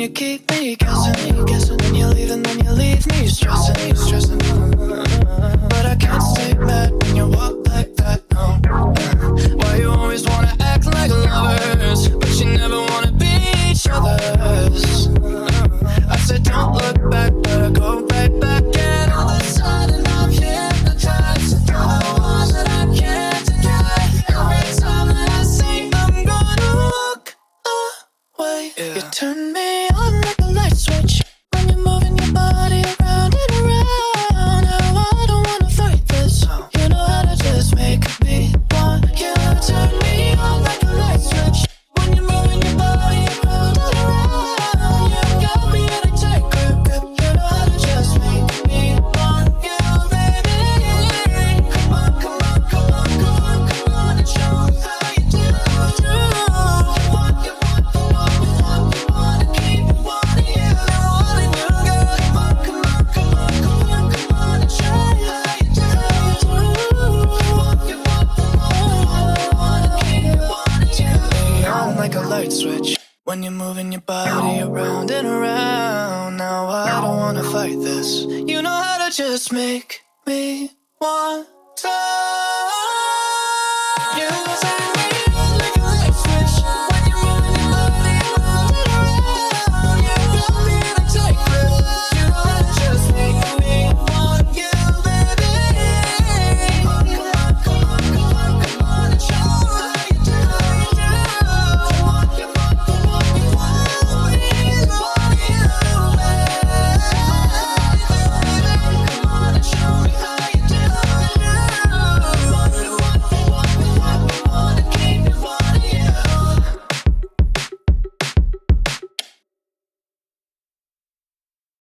you keep me guessing, guessing. Then you leave and then you leave me stressing, stressing. But I can't stay mad when you walk like that, no. Why you always wanna act like lovers, but you never wanna be each other's? I said don't look back, but I go right back. And all of a sudden I'm hypnotized. You're the one that I can't deny. Every time that I say I'm gonna walk away, yeah. You turn me on like a light switch when you're moving your body around and around. Now I don't wanna fight this. You know how to just make me want you. Turn me on like a light switch when you're moving your body around and around. You got me in a tight grip, grip. You know how to just make me want you, baby. Come on, come on, come on, come on, come on and show me how you do. You want, you want, you want, you want, you want to keep wanting you, wanting you, girl. Come on, come on, come on, come on, come on and show me how you do. You want, you want, you want, you want to keep wanting you. Turn me on like a light switch when you're moving your body around and around. Now I don't wanna fight this. You know how to just make me want to